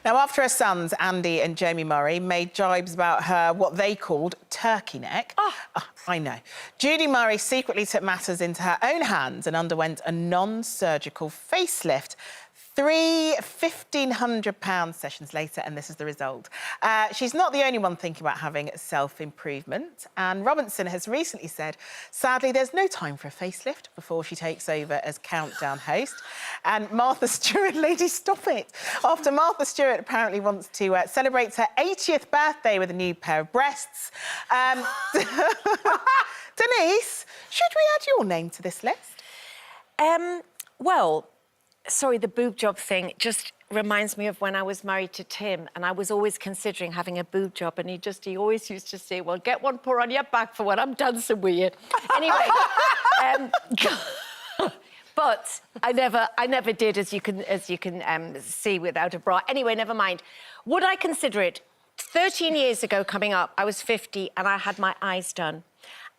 Now, after her sons, Andy and Jamie Murray, made jibes about her what they called turkey neck. I know. Judy Murray secretly took matters into her own hands and underwent a non-surgical facelift. 3 £1,500 sessions later, and this is the result. She's not the only one thinking about having self-improvement. And Robinson has recently said, sadly, there's no time for a facelift before she takes over as Countdown host. And Martha Stewart, lady, stop it. After Martha Stewart apparently wants to celebrate her 80th birthday with a new pair of breasts. Denise, should we add your name to this list? Well, sorry, the boob job thing just reminds me of when I was married to Tim and I was always considering having a boob job, and he always used to say, well, get one put on your back for when I'm dancing with you. Anyway, but I never did, as you can see, without a bra. Anyway, never mind. Would I consider it? 13 years ago coming up, I was 50 and I had my eyes done.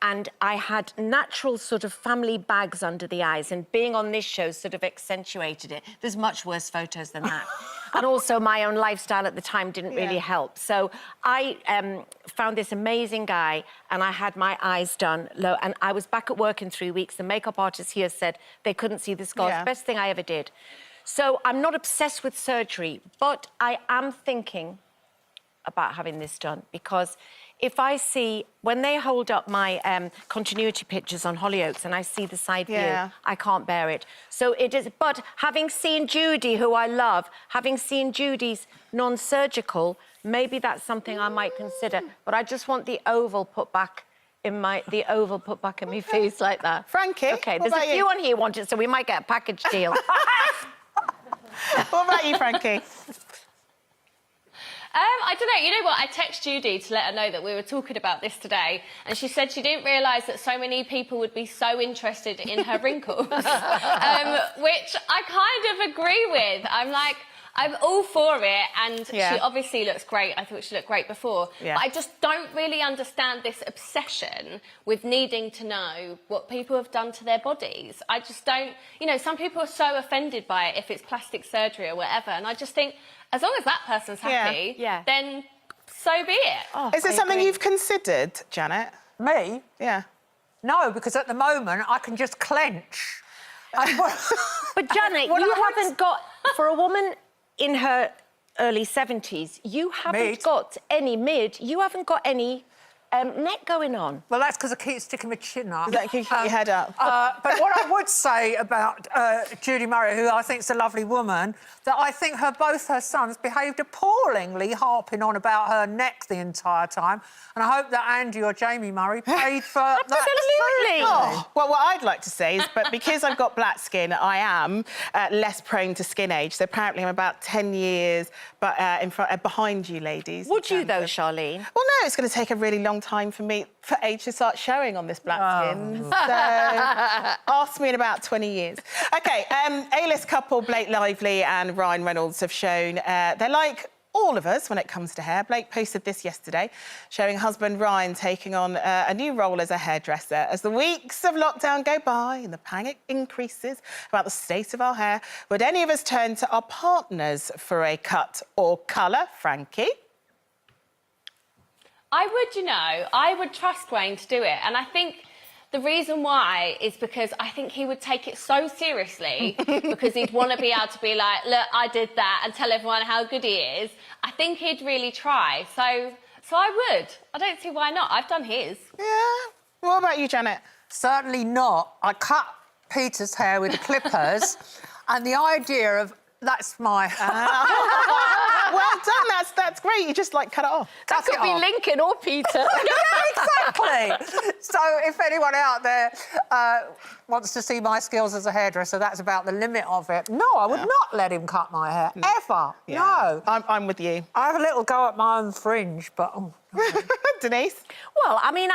And I had natural sort of family bags under the eyes, and being on this show sort of accentuated it. There's much worse photos than that. And also my own lifestyle at the time didn't really help. So I found this amazing guy and I had my eyes done low, and I was back at work in 3 weeks. The makeup artist here said they couldn't see the scars. Best thing I ever did. So I'm not obsessed with surgery, but I am thinking about having this done, because if I see, when they hold up my continuity pictures on Hollyoaks and I see the side view, I can't bear it. So it is, but having seen Judy, who I love, having seen Judy's non-surgical, maybe that's something I might consider. But I just want the oval put back in my, my face like that. Frankie, OK, there's a few on here want it, so we might get a package deal. What about you, Frankie? I don't know. You know what? I texted Judy to let her know that we were talking about this today, and she said she didn't realise that so many people would be so interested in her wrinkles, which I kind of agree with. I'm like, I'm all for it, and she obviously looks great. I thought she looked great before. But I just don't really understand this obsession with needing to know what people have done to their bodies. I just don't... You know, some people are so offended by it if it's plastic surgery or whatever, and I just think, as long as that person's happy, then so be it. Oh, is it something you've considered, Janet? Me? Yeah. No, because at the moment I can just clench. But Janet, you haven't got, for a woman in her early 70s, you haven't got any you haven't got any neck going on. Well, that's because I keep sticking my chin up. Is that keep your head up? But what I would say about Judy Murray, who I think is a lovely woman, that I think both her sons behaved appallingly, harping on about her neck the entire time. And I hope that Andy or Jamie Murray paid for that. Absolutely. Oh, well, what I'd like to say is, but because I've got black skin, I am less prone to skin age. So apparently I'm about 10 years behind you ladies. Would you, though, Charlene? Well, no, it's going to take a really long time for age to start showing on this black skin. So ask me in about 20 years. OK, A-list couple Blake Lively and Ryan Reynolds have shown they're like all of us when it comes to hair. Blake posted this yesterday, showing husband Ryan taking on a new role as a hairdresser. As the weeks of lockdown go by and the panic increases about the state of our hair, would any of us turn to our partners for a cut or colour? Frankie? I would, you know, I would trust Wayne to do it. And I think the reason why is because I think he would take it so seriously because he'd want to be able to be like, look, I did that, and tell everyone how good he is. I think he'd really try. So I would. I don't see why not. I've done his. Yeah. What about you, Janet? Certainly not. I cut Peter's hair with the clippers, and the idea of that's my... Well done, that's great. You just, like, cut it off. That could be Lincoln or Peter. Yeah, exactly. So if anyone out there wants to see my skills as a hairdresser, that's about the limit of it. No, I would not let him cut my hair, ever. Yeah. No. I'm with you. I have a little go at my own fringe, but... Oh. Denise? Well, I mean,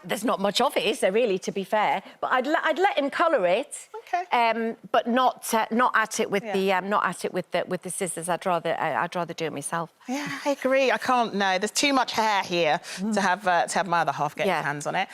there's not much of it, is there, really, to be fair? But I'd let him colour it. OK. But not at it with the scissors. I'd rather do it myself. Yeah, I agree. I can't. No, there's too much hair here to have my other half get his hands on it.